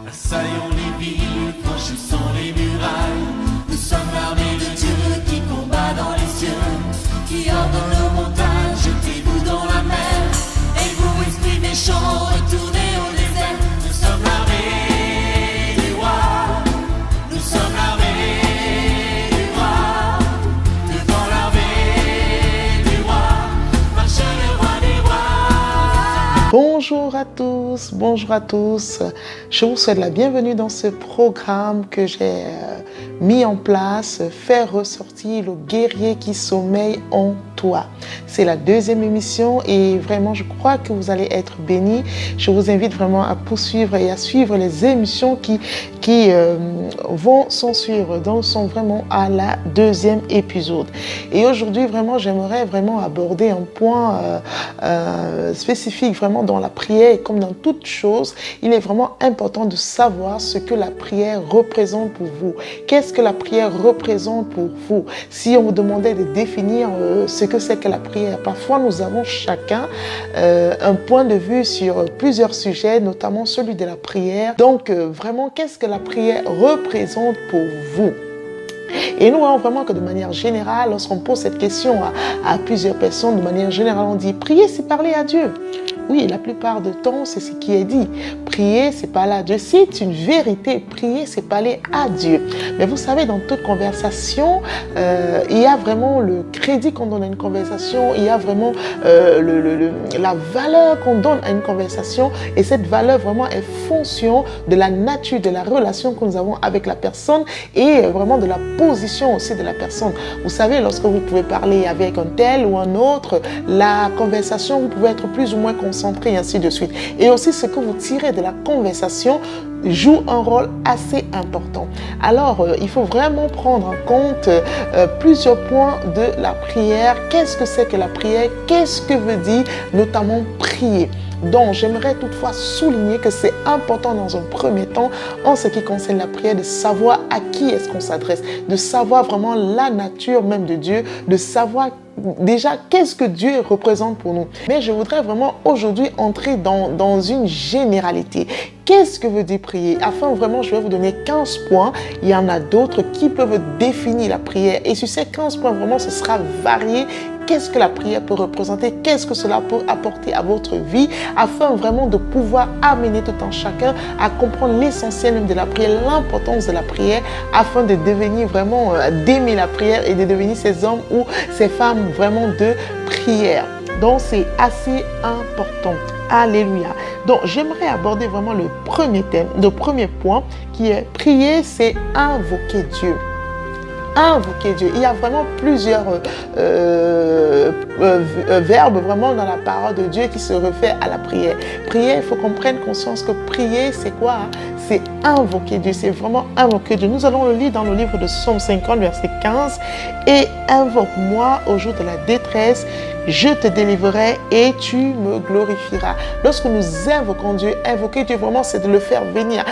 Assaillons les villes, franchissons les murailles. Nous sommes l'armée de Dieu qui combat dans les cieux, qui ordonne nos montagnes, jetez-vous dans la mer. Et vous, esprits méchants, retournez au désert. Nous sommes l'armée du roi, nous sommes l'armée du roi. Devant l'armée du roi, marche le roi des rois. Bonjour à tous, bonjour à tous. Je vous souhaite la bienvenue dans ce programme que j'ai mis en place, faire ressortir le guerrier qui sommeille en toi. C'est la deuxième émission et vraiment je crois que vous allez être bénis. Je vous invite vraiment à poursuivre et à suivre les émissions qui vont s'en suivre, donc sont vraiment à la deuxième épisode. Et aujourd'hui vraiment j'aimerais vraiment aborder un point spécifique vraiment dans la prière. Comme dans toute chose, il est vraiment important de savoir ce que la prière représente pour vous. Qu'est-ce que la prière représente pour vous? Si on vous demandait de définir ce que c'est que la prière, parfois nous avons chacun un point de vue sur plusieurs sujets, notamment celui de la prière. Donc vraiment, qu'est-ce que la prière représente pour vous? Et nous voyons vraiment que de manière générale, lorsqu'on pose cette question à plusieurs personnes, de manière générale, on dit « prier, c'est parler à Dieu ». Oui, la plupart du temps, c'est ce qui est dit. Prier, c'est parler à Dieu. C'est une vérité. Prier, c'est parler à Dieu. Mais vous savez, dans toute conversation, il y a vraiment le crédit qu'on donne à une conversation. Il y a vraiment la valeur qu'on donne à une conversation. Et cette valeur vraiment est fonction de la nature, de la relation que nous avons avec la personne et vraiment de la position aussi de la personne. Vous savez, lorsque vous pouvez parler avec un tel ou un autre, la conversation, vous pouvez être plus ou moins concentré et ainsi de suite. Et aussi, ce que vous tirez de la conversation joue un rôle assez important. Alors, il faut vraiment prendre en compte plusieurs points de la prière. Qu'est-ce que c'est que la prière? Qu'est-ce que veut dire notamment prier? Donc, j'aimerais toutefois souligner que c'est important dans un premier temps, en ce qui concerne la prière, de savoir à qui est-ce qu'on s'adresse, de savoir vraiment la nature même de Dieu, de savoir déjà qu'est-ce que Dieu représente pour nous. Mais je voudrais vraiment aujourd'hui entrer dans une généralité. Qu'est-ce que veut dire prier? Afin vraiment, je vais vous donner 15 points. Il y en a d'autres qui peuvent définir la prière. Et sur ces 15 points, vraiment, ce sera varié. Qu'est-ce que la prière peut représenter? Qu'est-ce que cela peut apporter à votre vie? Afin vraiment de pouvoir amener tout un chacun à comprendre l'essentiel même de la prière, l'importance de la prière, afin de devenir vraiment, d'aimer la prière et de devenir ces hommes ou ces femmes vraiment de prière. Donc, c'est assez important. Alléluia. Donc, j'aimerais aborder vraiment le premier thème, le premier point qui est prier, c'est invoquer Dieu. Invoquer Dieu. Il y a vraiment plusieurs verbes vraiment dans la parole de Dieu qui se réfèrent à la prière. Prier, il faut qu'on prenne conscience que prier, c'est quoi? C'est invoquer Dieu, c'est vraiment invoquer Dieu. Nous allons le lire dans le livre de Psaume 50, verset 15. Et invoque-moi au jour de la détresse, je te délivrerai et tu me glorifieras. Lorsque nous invoquons Dieu, invoquer Dieu vraiment, c'est de le faire venir.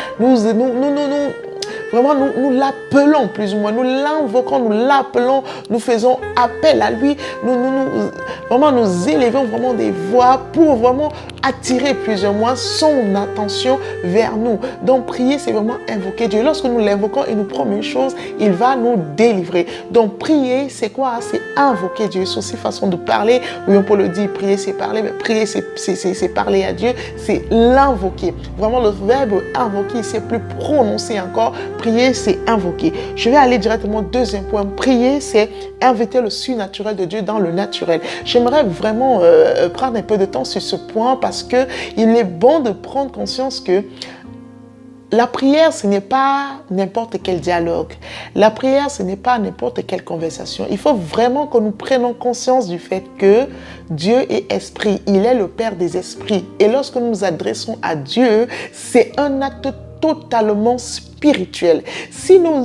Vraiment, nous l'appelons plus ou moins, nous l'invoquons, nous l'appelons, nous faisons appel à lui, nous élevons vraiment des voix pour vraiment attirer plusieurs mois son attention vers nous. Donc, prier, c'est vraiment invoquer Dieu. Lorsque nous l'invoquons, il nous promet une chose, il va nous délivrer. Donc, prier, c'est quoi? C'est invoquer Dieu. C'est aussi façon de parler. Oui, on peut le dire, prier, c'est parler, mais prier, c'est parler à Dieu, c'est l'invoquer. Vraiment, le verbe invoquer, c'est plus prononcé encore. Prier, c'est invoquer. Je vais aller directement au deuxième point. Prier, c'est inviter le surnaturel de Dieu dans le naturel. J'aimerais vraiment prendre un peu de temps sur ce point parce qu'il est bon de prendre conscience que la prière, ce n'est pas n'importe quel dialogue. La prière, ce n'est pas n'importe quelle conversation. Il faut vraiment que nous prenions conscience du fait que Dieu est esprit. Il est le Père des esprits. Et lorsque nous nous adressons à Dieu, c'est un acte totalement spirituel. Si nous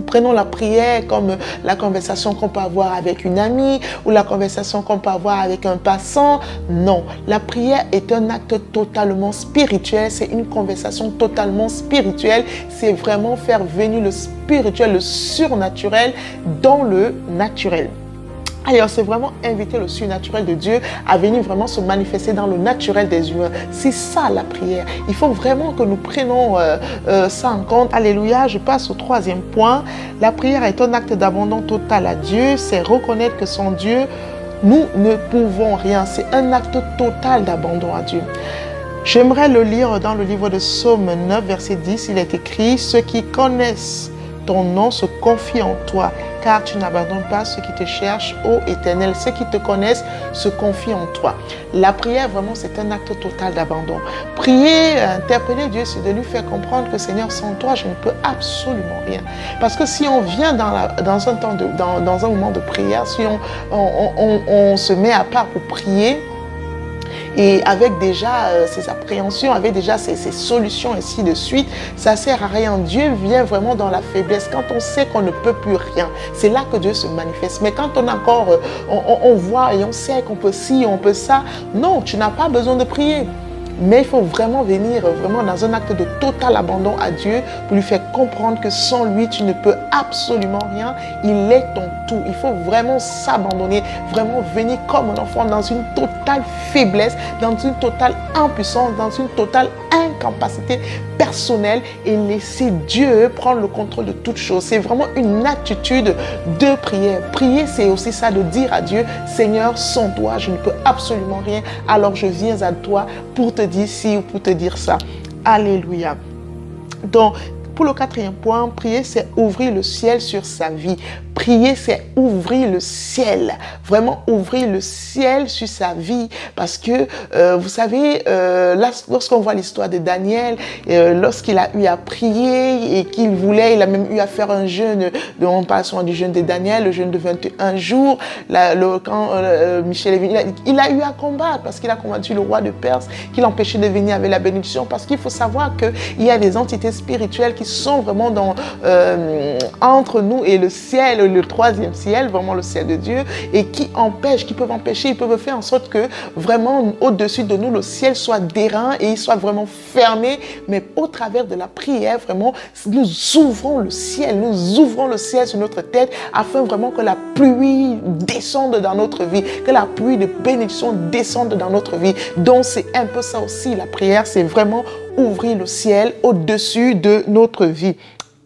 prenons la prière comme la conversation qu'on peut avoir avec une amie ou la conversation qu'on peut avoir avec un passant. Non, la prière est un acte totalement spirituel. C'est une conversation totalement spirituelle. C'est vraiment faire venir le spirituel, le surnaturel dans le naturel. Alors, c'est vraiment inviter le surnaturel de Dieu à venir vraiment se manifester dans le naturel des humains. C'est ça la prière. Il faut vraiment que nous prenions ça en compte. Alléluia, je passe au troisième point. La prière est un acte d'abandon total à Dieu. C'est reconnaître que sans Dieu, nous ne pouvons rien. C'est un acte total d'abandon à Dieu. J'aimerais le lire dans le livre de Psaume 9, verset 10. Il est écrit « Ceux qui connaissent ton nom se confient en toi, car tu n'abandonnes pas ceux qui te cherchent, ô Éternel. Ceux qui te connaissent se confient en toi. » La prière, vraiment, c'est un acte total d'abandon. Prier, interpeller Dieu, c'est de lui faire comprendre que Seigneur, sans toi, je ne peux absolument rien. Parce que si on vient dans un moment de prière, si on se met à part pour prier, et avec déjà ses appréhensions, avec déjà ses solutions, ainsi de suite, ça ne sert à rien. Dieu vient vraiment dans la faiblesse. Quand on sait qu'on ne peut plus rien, c'est là que Dieu se manifeste. Mais quand on a encore, on voit et on sait qu'on peut ci, on peut ça, non, tu n'as pas besoin de prier. Mais il faut vraiment venir vraiment dans un acte de total abandon à Dieu pour lui faire comprendre que sans lui, tu ne peux absolument rien. Il est ton tout. Il faut vraiment s'abandonner, vraiment venir comme un enfant dans une totale faiblesse, dans une totale impuissance, dans une totale incapacité personnelle et laisser Dieu prendre le contrôle de toutes choses. C'est vraiment une attitude de prière. Prier, c'est aussi ça de dire à Dieu, Seigneur, sans toi, je ne peux absolument rien. Alors je viens à toi pour te dire ci ou pour te dire ça. Alléluia. Donc, pour le quatrième point, prier, c'est ouvrir le ciel sur sa vie. Prier, c'est ouvrir le ciel. Vraiment ouvrir le ciel sur sa vie. Parce que, vous savez, lorsqu'on voit l'histoire de Daniel, lorsqu'il a eu à prier et qu'il voulait, il a même eu à faire un jeûne, on parle souvent du jeûne de Daniel, le jeûne de 21 jours. Quand Michel est venu, il a eu à combattre parce qu'il a combattu le roi de Perse, qui l'empêchait de venir avec la bénédiction. Parce qu'il faut savoir qu'il y a des entités spirituelles qui sont vraiment entre nous et le ciel, le troisième ciel, vraiment le ciel de Dieu, et qui peuvent empêcher, ils peuvent faire en sorte que vraiment au-dessus de nous, le ciel soit d'airain et il soit vraiment fermé, mais au travers de la prière, vraiment, nous ouvrons le ciel sur notre tête, afin vraiment que la pluie descende dans notre vie, que la pluie de bénédiction descende dans notre vie. Donc c'est un peu ça aussi, la prière, c'est vraiment ouvrir le ciel au-dessus de notre vie.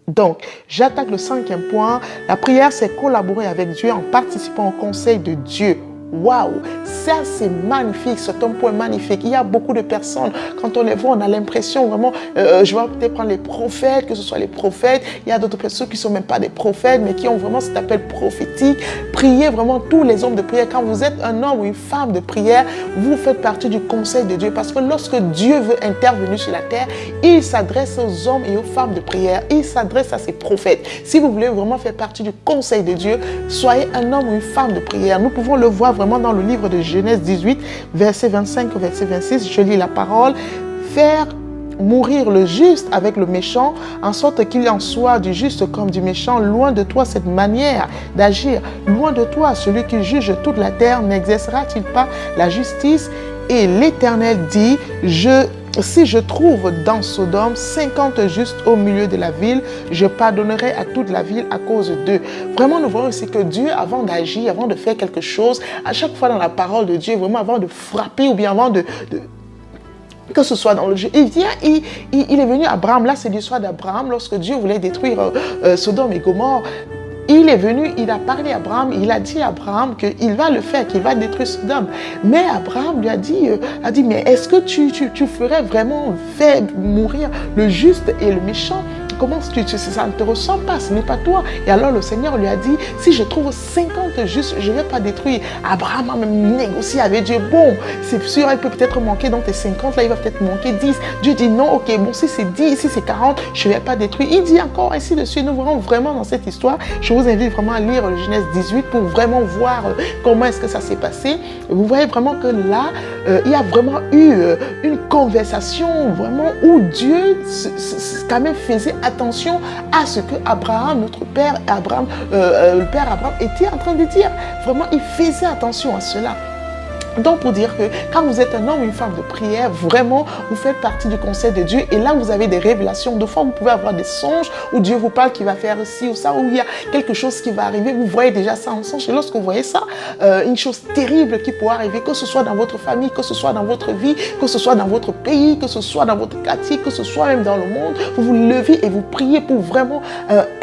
Donc, j'attaque le cinquième point. La prière, c'est collaborer avec Dieu en participant au conseil de Dieu. Waouh, ça c'est magnifique, c'est un point magnifique. Il y a beaucoup de personnes, quand on les voit, on a l'impression vraiment, je vais peut-être prendre les prophètes, que ce soit les prophètes, il y a d'autres personnes qui ne sont même pas des prophètes, mais qui ont vraiment cet appel prophétique. Priez vraiment tous les hommes de prière. Quand vous êtes un homme ou une femme de prière, vous faites partie du conseil de Dieu. Parce que lorsque Dieu veut intervenir sur la terre, il s'adresse aux hommes et aux femmes de prière. Il s'adresse à ses prophètes. Si vous voulez vraiment faire partie du conseil de Dieu, soyez un homme ou une femme de prière. Nous pouvons le voir vraiment dans le livre de Genèse 18, verset 25 au verset 26, je lis la parole. Faire mourir le juste avec le méchant, en sorte qu'il en soit du juste comme du méchant. Loin de toi cette manière d'agir. Loin de toi celui qui juge toute la terre. N'exercera-t-il pas la justice? Et l'Éternel dit, si je trouve dans Sodome 50 justes au milieu de la ville, je pardonnerai à toute la ville à cause d'eux. Vraiment, nous voyons aussi que Dieu, avant d'agir, avant de faire quelque chose, à chaque fois dans la parole de Dieu, vraiment avant de frapper ou bien avant que ce soit dans le jeu. Il est venu à Abraham, là c'est l'histoire d'Abraham, lorsque Dieu voulait détruire Sodome et Gomorrhe. Il est venu, il a parlé à Abraham, il a dit à Abraham qu'il va le faire, qu'il va détruire Sodome. Mais Abraham lui a dit mais est-ce que tu ferais vraiment faire mourir le juste et le méchant? Comment ça ne te ressemble pas, ce n'est pas toi. Et alors le Seigneur lui a dit, si je trouve 50 justes, je ne vais pas détruire. Abraham a même négocié avec Dieu. Bon, c'est sûr, elle peut peut-être manquer dans tes 50, là il va peut-être manquer 10. Dieu dit non, ok, bon, si c'est 10, si c'est 40, je ne vais pas détruire. Il dit encore ainsi de suite. Nous voyons vraiment dans cette histoire, je vous invite vraiment à lire le Genèse 18 pour vraiment voir comment est-ce que ça s'est passé. Vous voyez vraiment que là, il y a vraiment eu une conversation vraiment où Dieu quand même faisait attention à ce que Abraham, notre père Abraham, le père Abraham était en train de dire. Vraiment, il faisait attention à cela. Donc, pour dire que quand vous êtes un homme ou une femme de prière, vraiment, vous faites partie du conseil de Dieu. Et là, vous avez des révélations. Des fois, vous pouvez avoir des songes où Dieu vous parle qu'il va faire ci ou ça, où il y a quelque chose qui va arriver. Vous voyez déjà ça en songe. Et lorsque vous voyez ça, une chose terrible qui pourra arriver, que ce soit dans votre famille, que ce soit dans votre vie, que ce soit dans votre pays, que ce soit dans votre quartier, que ce soit même dans le monde, vous vous levez et vous priez pour vraiment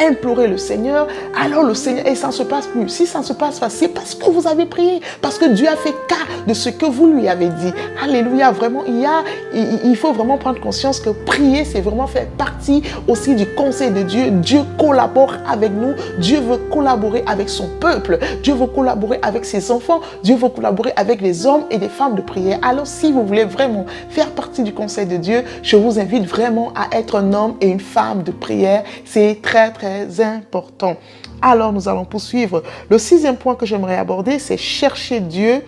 implorer le Seigneur. Alors, le Seigneur, et ça ne se passe plus. Si ça ne se passe pas, c'est parce que vous avez prié. Parce que Dieu a fait cas de ce que vous lui avez dit. Alléluia, vraiment, il faut vraiment prendre conscience que prier, c'est vraiment faire partie aussi du conseil de Dieu. Dieu collabore avec nous. Dieu veut collaborer avec son peuple. Dieu veut collaborer avec ses enfants. Dieu veut collaborer avec les hommes et les femmes de prière. Alors, si vous voulez vraiment faire partie du conseil de Dieu, je vous invite vraiment à être un homme et une femme de prière. C'est très, très important. Alors, nous allons poursuivre. Le 6e point que j'aimerais aborder, c'est chercher Dieu.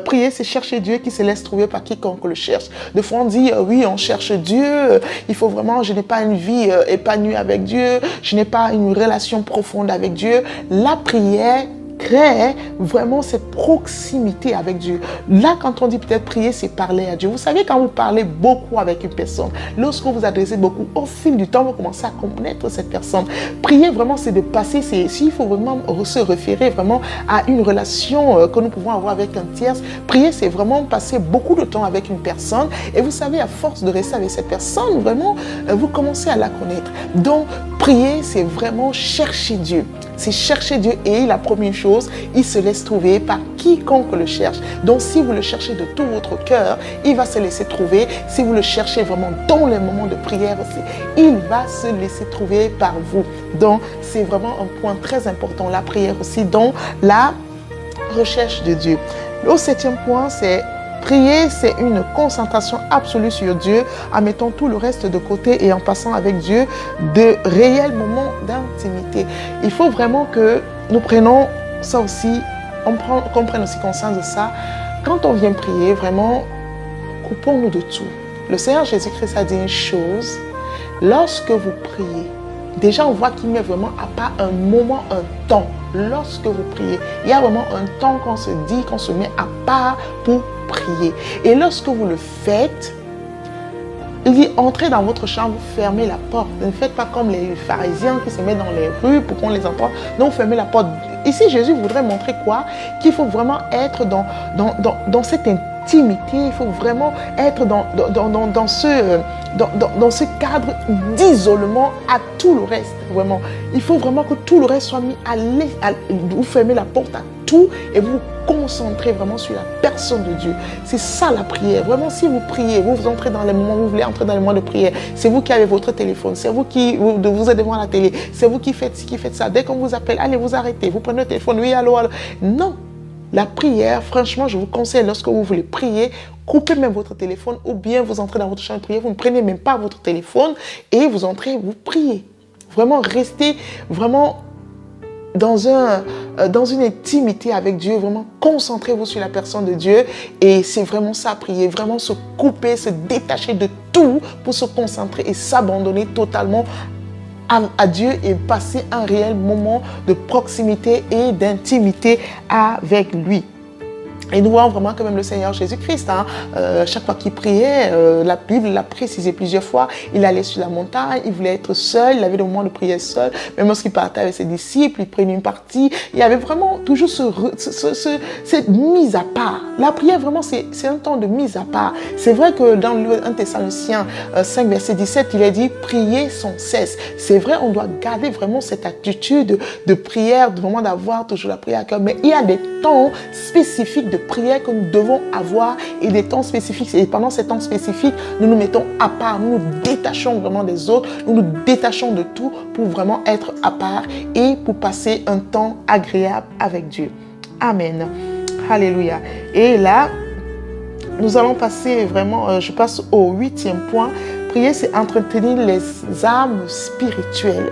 Prier, c'est chercher Dieu qui se laisse trouver par quiconque le cherche. Des fois, on dit, oui, on cherche Dieu. Il faut vraiment, je n'ai pas une vie épanouie avec Dieu. Je n'ai pas une relation profonde avec Dieu. La prière crée vraiment cette proximité avec Dieu. Là, quand on dit peut-être prier, c'est parler à Dieu. Vous savez, quand vous parlez beaucoup avec une personne, lorsque vous adressez beaucoup, au fil du temps, vous commencez à connaître cette personne. Prier, vraiment, c'est de passer, s'il faut vraiment se référer vraiment à une relation que nous pouvons avoir avec un tierce. Prier, c'est vraiment passer beaucoup de temps avec une personne. Et vous savez, à force de rester avec cette personne, vraiment, vous commencez à la connaître. Donc, prier, c'est vraiment chercher Dieu. C'est chercher Dieu et la première chose, il se laisse trouver par quiconque le cherche. Donc, si vous le cherchez de tout votre cœur, il va se laisser trouver. Si vous le cherchez vraiment dans les moments de prière aussi, il va se laisser trouver par vous. Donc, c'est vraiment un point très important, la prière aussi, dans la recherche de Dieu. Le 7e point, c'est prier, c'est une concentration absolue sur Dieu en mettant tout le reste de côté et en passant avec Dieu de réels moments d'intimité. Il faut vraiment que nous prenions ça aussi, qu'on prenne aussi conscience de ça. Quand on vient prier, vraiment, coupons-nous de tout. Le Seigneur Jésus-Christ a dit une chose, lorsque vous priez, déjà on voit qu'il met vraiment à part un moment, un temps. Lorsque vous priez, il y a vraiment un temps qu'on se dit, qu'on se met à part pour prier. Et lorsque vous le faites, il dit, entrez dans votre chambre, fermez la porte. Ne faites pas comme les pharisiens qui se mettent dans les rues pour qu'on les entende. Non, fermez la porte. Ici, Jésus voudrait montrer quoi? Qu'il faut vraiment être dans cette intimité. Il faut vraiment être dans ce cadre d'isolement à tout le reste. Vraiment. Il faut vraiment que tout le reste soit mis à l'aise. Vous fermez la porte à tout et vous vous concentrez vraiment sur la personne de Dieu. C'est ça la prière. Vraiment, si vous priez, vous entrez dans les moments où vous voulez entrer dans les moments de prière. C'est vous qui avez votre téléphone. C'est vous qui vous êtes devant la télé. C'est vous qui faites ça. Dès qu'on vous appelle, allez vous arrêtez. Vous prenez le téléphone. Oui, allô, allô. Non. La prière, franchement, je vous conseille, lorsque vous voulez prier, coupez même votre téléphone ou bien vous entrez dans votre chambre de prière, vous ne prenez même pas votre téléphone et vous entrez, vous priez. Vraiment, restez vraiment dans une intimité avec Dieu, vraiment concentrez-vous sur la personne de Dieu et c'est vraiment ça, prier, vraiment se couper, se détacher de tout pour se concentrer et s'abandonner totalement à Dieu et passer un réel moment de proximité et d'intimité avec lui. Et nous voyons vraiment quand même le Seigneur Jésus-Christ. Chaque fois qu'il priait, la Bible l'a précisé plusieurs fois, il allait sur la montagne, il voulait être seul, il avait des moments de prière seul. Même lorsqu'il partait avec ses disciples, il prenait une partie. Il y avait vraiment toujours cette mise à part. La prière, vraiment, c'est un temps de mise à part. C'est vrai que dans le livre 1 Thessaloniciens 5, verset 17, il est dit « Priez sans cesse ». C'est vrai, on doit garder vraiment cette attitude de prière, de vraiment d'avoir toujours la prière à cœur. Mais il y a des temps spécifiques de prière que nous devons avoir et des temps spécifiques. Et pendant ces temps spécifiques, nous nous mettons à part, nous nous détachons vraiment des autres, nous nous détachons de tout pour vraiment être à part et pour passer un temps agréable avec Dieu. Amen. Alléluia. Et là, nous allons passer vraiment, je passe au 8e point. Prier, c'est entretenir les âmes spirituelles.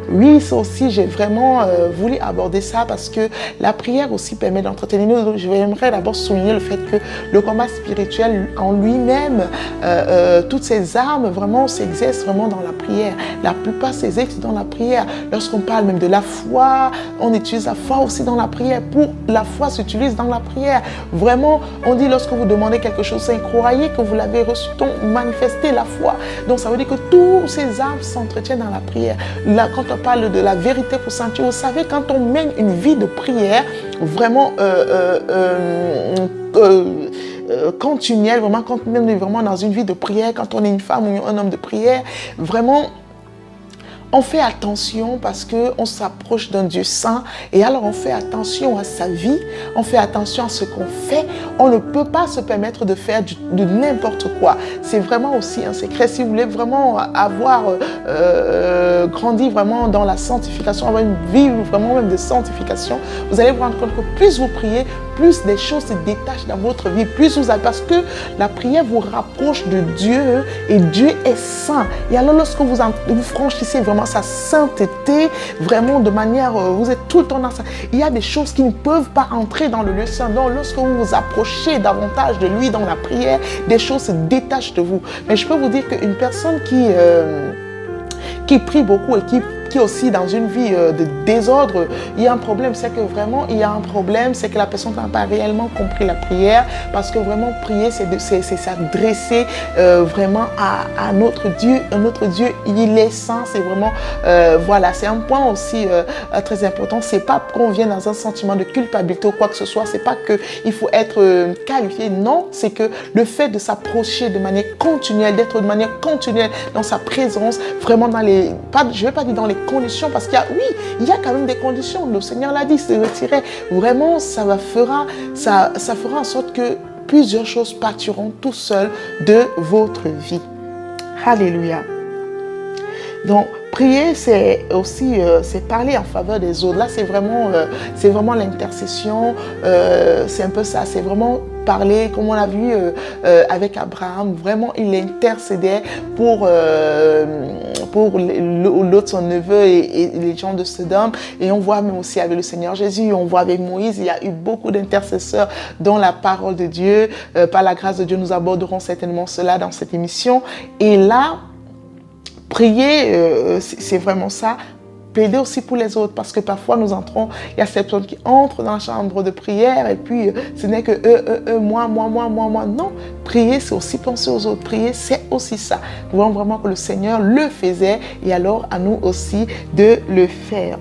oui, ça aussi, j'ai vraiment voulu aborder ça parce que la prière aussi permet d'entretenir nous. J'aimerais d'abord souligner le fait que le combat spirituel en lui-même, toutes ces armes vraiment s'exercent vraiment dans la prière. La plupart s'exercent dans la prière. Lorsqu'on parle même de la foi, on utilise la foi aussi dans la prière. Pour la foi s'utilise dans la prière. Vraiment, on dit lorsque vous demandez quelque chose, c'est croyez que vous l'avez reçu, donc manifestez la foi. Donc ça veut dire que tous ces armes s'entretiennent dans la prière. Là, quand on parle de la vérité pour sentir, vous savez, quand on mène une vie de prière, vraiment continuelle, vraiment quand on est vraiment dans une vie de prière, quand on est une femme ou un homme de prière, vraiment on fait attention parce qu'on s'approche d'un Dieu saint et alors on fait attention à sa vie, on fait attention à ce qu'on fait. On ne peut pas se permettre de faire de n'importe quoi. C'est vraiment aussi un secret. Si vous voulez vraiment avoir grandi vraiment dans la sanctification, avoir une vie vraiment même de sanctification, vous allez vous rendre compte que plus vous priez, plus des choses se détachent dans votre vie, plus vous avez, parce que la prière vous rapproche de Dieu et Dieu est saint. Et alors lorsque vous franchissez vraiment sa sainteté, vraiment de manière, vous êtes tout le temps dans ça, il y a des choses qui ne peuvent pas entrer dans le lieu saint. Donc lorsque vous vous approchez davantage de lui dans la prière, des choses se détachent de vous. Mais je peux vous dire qu'une personne qui prie beaucoup et qui est aussi dans une vie de désordre, il y a un problème, c'est que vraiment il y a un problème, c'est que la personne n'a pas réellement compris la prière, parce que vraiment prier c'est s'adresser vraiment à notre Dieu. Notre Dieu, il est saint, c'est vraiment voilà, c'est un point aussi très important. C'est pas qu'on vient dans un sentiment de culpabilité ou quoi que ce soit, c'est pas que il faut être qualifié, non, c'est que le fait de s'approcher de manière continuelle, d'être de manière continuelle dans sa présence, vraiment dans les, je vais pas dire dans les conditions, parce qu'il y a, oui, il y a quand même des conditions. Le Seigneur l'a dit, se retirer. Vraiment, ça fera en sorte que plusieurs choses partiront tout seules de votre vie. Alléluia. Donc, prier, c'est aussi c'est parler en faveur des autres. Là, c'est vraiment l'intercession. C'est un peu ça. C'est vraiment parler, comme on l'a vu avec Abraham. Vraiment, il intercédait pour l'autre, son neveu et les gens de Sodome. Et on voit même aussi avec le Seigneur Jésus, on voit avec Moïse, il y a eu beaucoup d'intercesseurs dans la parole de Dieu. Par la grâce de Dieu, nous aborderons certainement cela dans cette émission. Et là, prier, c'est vraiment ça. Plaider aussi pour les autres, parce que parfois nous entrons, il y a ces personnes qui entrent dans la chambre de prière et puis ce n'est que eux, moi. Non, prier, c'est aussi penser aux autres. Prier, c'est aussi ça. Nous voyons vraiment que le Seigneur le faisait et alors à nous aussi de le faire.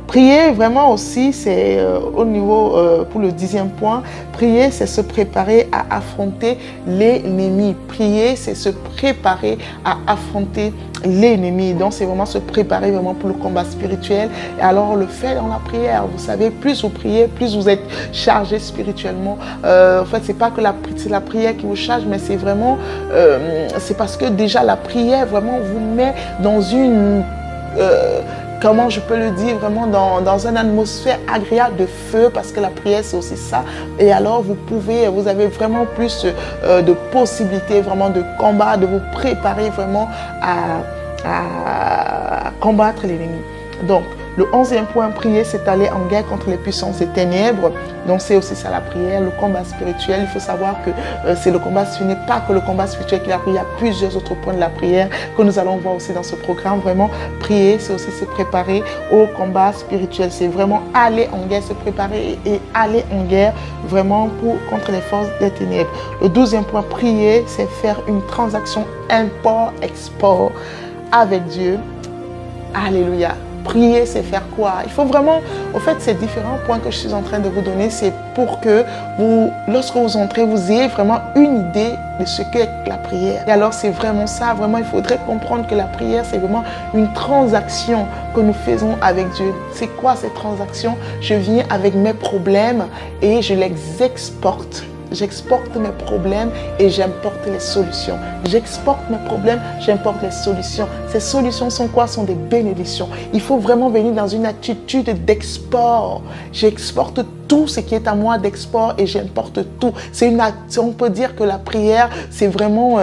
Prier, vraiment aussi, c'est au niveau, pour le 10e point, prier, c'est se préparer à affronter l'ennemi. Prier, c'est se préparer à affronter l'ennemi. Donc, c'est vraiment se préparer vraiment pour le combat spirituel. Et alors, on le fait dans la prière. Vous savez, plus vous priez, plus vous êtes chargé spirituellement. En fait, c'est pas que c'est la prière qui vous charge, mais c'est vraiment, c'est parce que déjà la prière vraiment vous met dans une... comment je peux le dire, vraiment dans une atmosphère agréable de feu, parce que la prière c'est aussi ça. Et alors vous avez vraiment plus de possibilités vraiment de combat, de vous préparer vraiment à combattre l'ennemi. Donc, le 11e point, prier, c'est aller en guerre contre les puissances des ténèbres. Donc, c'est aussi ça la prière, le combat spirituel. Il faut savoir que c'est le combat, ce n'est pas que le combat spirituel qui est la prière. Il y a plusieurs autres points de la prière que nous allons voir aussi dans ce programme. Vraiment, prier, c'est aussi se préparer au combat spirituel. C'est vraiment aller en guerre, se préparer et aller en guerre vraiment contre les forces des ténèbres. Le 12e point, prier, c'est faire une transaction import-export avec Dieu. Alléluia. Prier, c'est faire quoi? Il faut vraiment, au fait, ces différents points que je suis en train de vous donner, c'est pour que lorsque vous entrez, vous ayez vraiment une idée de ce qu'est la prière. Et alors, c'est vraiment ça, vraiment, il faudrait comprendre que la prière, c'est vraiment une transaction que nous faisons avec Dieu. C'est quoi cette transaction? Je viens avec mes problèmes et je les exporte. J'exporte mes problèmes et j'importe les solutions. J'exporte mes problèmes, j'importe les solutions. Ces solutions sont quoi? Sont des bénédictions. Il faut vraiment venir dans une attitude d'export. J'exporte tout ce qui est à moi d'export et j'importe tout. On peut dire que la prière, c'est vraiment...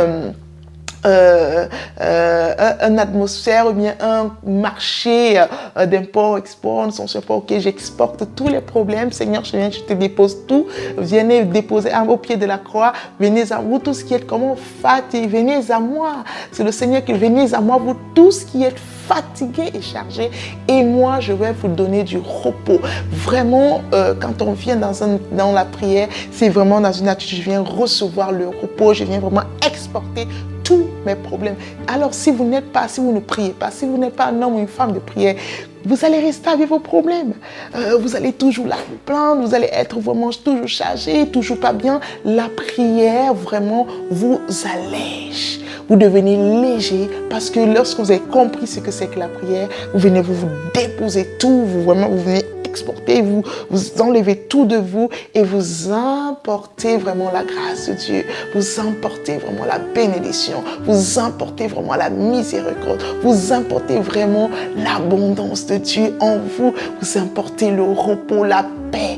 une atmosphère ou bien un marché d'import-export, nous sommes sur ok, j'exporte tous les problèmes, Seigneur, je te dépose tout, venez déposer au pied de la croix, venez à vous tous qui êtes comment fatigués, venez à moi, c'est le Seigneur qui venez à moi, vous tous qui êtes fatigués et chargés, et moi je vais vous donner du repos. Vraiment, quand on vient dans la prière, c'est vraiment dans une attitude, je viens recevoir le repos, je viens vraiment exporter tous mes problèmes. Alors si vous ne priez pas, si vous n'êtes pas un homme ou une femme de prière, vous allez rester avec vos problèmes. Vous allez toujours la plaindre, vous allez être vraiment toujours chargé, toujours pas bien. La prière vraiment vous allège. Vous devenez léger parce que lorsque vous avez compris ce que c'est que la prière, vous venez vous déposer tout, vous venez exporter, vous enlevez tout de vous et vous emportez vraiment la grâce de Dieu, vous emportez vraiment la bénédiction, vous emportez vraiment la miséricorde, vous emportez vraiment l'abondance de Dieu en vous, vous emportez le repos, la paix.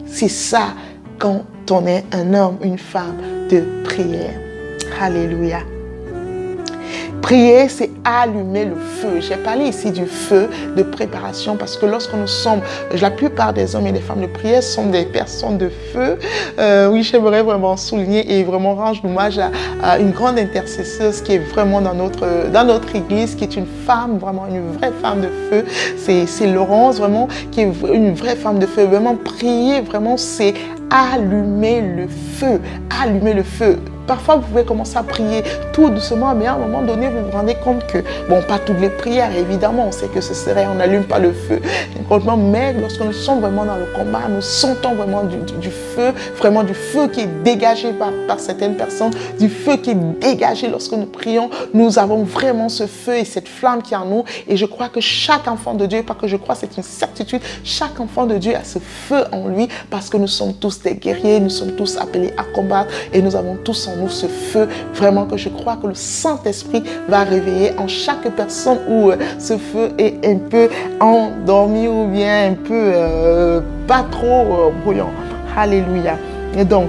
C'est ça quand on est un homme, une femme de prière. Alléluia. Prier, c'est allumer le feu. J'ai parlé ici du feu de préparation parce que lorsque nous sommes, la plupart des hommes et des femmes de prière sont des personnes de feu. Oui, j'aimerais vraiment souligner et vraiment rendre hommage à une grande intercesseuse qui est vraiment dans notre église, qui est une femme, vraiment une vraie femme de feu. C'est Laurence, vraiment, qui est une vraie femme de feu. Vraiment, prier, vraiment, c'est allumer le feu. Allumer le feu. Parfois, vous pouvez commencer à prier tout doucement, mais à un moment donné, vous vous rendez compte que, bon, pas toutes les prières, évidemment, on sait que ce serait, on n'allume pas le feu, mais lorsque nous sommes vraiment dans le combat, nous sentons vraiment du feu, vraiment du feu qui est dégagé par certaines personnes, du feu qui est dégagé lorsque nous prions, nous avons vraiment ce feu et cette flamme qui est en nous, et je crois que chaque enfant de Dieu, pas que je crois, c'est une certitude, chaque enfant de Dieu a ce feu en lui, parce que nous sommes tous des guerriers, nous sommes tous appelés à combattre, et nous avons tous en nous ce feu, vraiment que je crois que le Saint-Esprit va réveiller en chaque personne où ce feu est un peu endormi ou bien un peu pas trop bruyant. Alléluia. Et donc,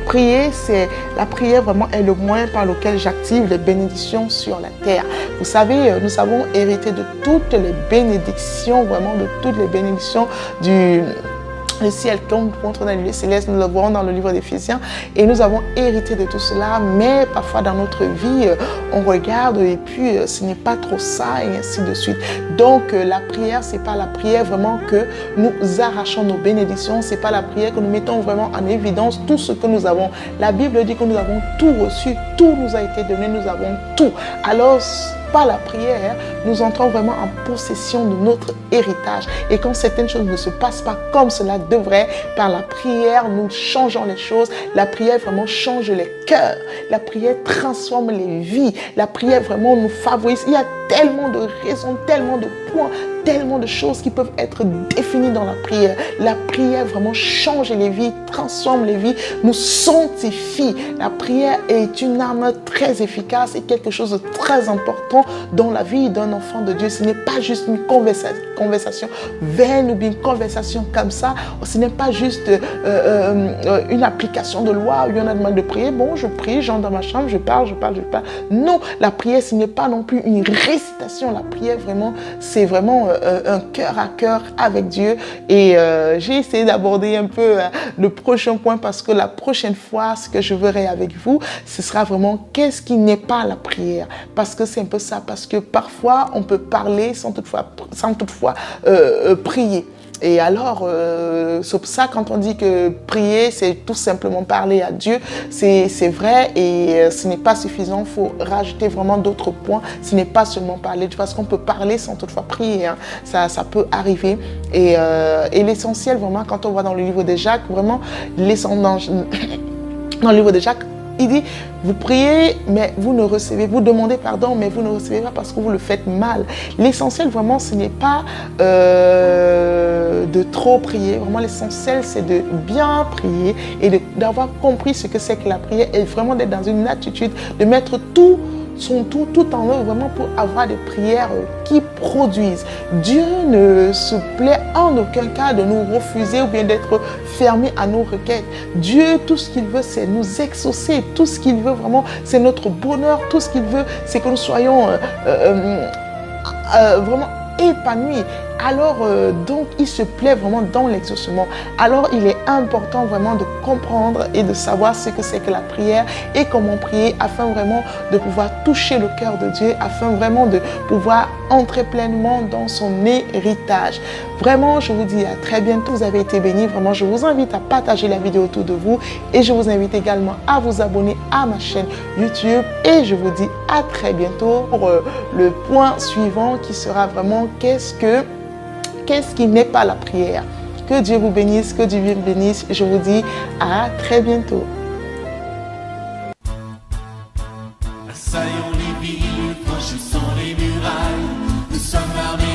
prier, c'est la prière vraiment est le moyen par lequel j'active les bénédictions sur la terre. Vous savez, nous avons hérité de toutes les bénédictions, vraiment de toutes les bénédictions le ciel, comme montre dans le livre céleste, nous le voyons dans le livre d'Éphésiens, et nous avons hérité de tout cela, mais parfois dans notre vie, on regarde et puis ce n'est pas trop ça, et ainsi de suite. Donc la prière, c'est pas la prière vraiment que nous arrachons nos bénédictions, c'est pas la prière que nous mettons vraiment en évidence tout ce que nous avons. La Bible dit que nous avons tout reçu, tout nous a été donné, nous avons tout. Alors, par la prière, nous entrons vraiment en possession de notre héritage. Et quand certaines choses ne se passent pas comme cela devrait, par la prière, nous changeons les choses. La prière vraiment change les cœurs. La prière transforme les vies. La prière vraiment nous favorise. Il y a tellement de raisons, tellement de points, tellement de choses qui peuvent être définies dans la prière. La prière vraiment change les vies, transforme les vies, nous sanctifie. La prière est une arme très efficace et quelque chose de très important dans la vie d'un enfant de Dieu. Ce n'est pas juste une conversation vaine ou bien une conversation comme ça. Ce n'est pas juste une application de loi où on a demandé de prier. Bon, je prie, j'entre dans ma chambre, je parle. Non, la prière, ce n'est pas non plus une récitation. La prière, vraiment, c'est vraiment un cœur à cœur avec Dieu. Et j'ai essayé d'aborder un peu le prochain point parce que la prochaine fois, ce que je verrai avec vous, ce sera vraiment qu'est-ce qui n'est pas la prière. Parce que c'est un peu ça. Parce que parfois, on peut parler sans toutefois prier. Et alors, c'est pour ça quand on dit que prier, c'est tout simplement parler à Dieu, c'est vrai et ce n'est pas suffisant, il faut rajouter vraiment d'autres points. Ce n'est pas seulement parler, parce qu'on peut parler sans toutefois prier, hein. Ça peut arriver. Et l'essentiel vraiment, quand on va dans le livre de Jacques, vraiment, dans le livre de Jacques, il dit, vous priez, mais vous ne recevez, vous demandez pardon, mais vous ne recevez pas parce que vous le faites mal. L'essentiel, vraiment, ce n'est pas de trop prier. Vraiment, l'essentiel, c'est de bien prier et d'avoir compris ce que c'est que la prière et vraiment d'être dans une attitude de mettre tout en œuvre vraiment pour avoir des prières qui produisent. Dieu ne se plaît en aucun cas de nous refuser ou bien d'être fermé à nos requêtes. Dieu, tout ce qu'il veut, c'est nous exaucer. Tout ce qu'il veut, veut vraiment, c'est notre bonheur. Tout ce qu'il veut, c'est que nous soyons vraiment épanouis. Alors, donc, il se plaît vraiment dans l'exaucement. Alors, il est important vraiment de comprendre et de savoir ce que c'est que la prière et comment prier afin vraiment de pouvoir toucher le cœur de Dieu, afin vraiment de pouvoir entrer pleinement dans son héritage. Vraiment, je vous dis à très bientôt. Vous avez été bénis. Vraiment, je vous invite à partager la vidéo autour de vous et je vous invite également à vous abonner à ma chaîne YouTube et je vous dis à très bientôt pour le point suivant qui sera vraiment qu'est-ce qui n'est pas la prière. Que Dieu vous bénisse, que Dieu vous bénisse. Je vous dis à très bientôt. Assaillons les villes, franchissons les murailles. Nous sommes armés.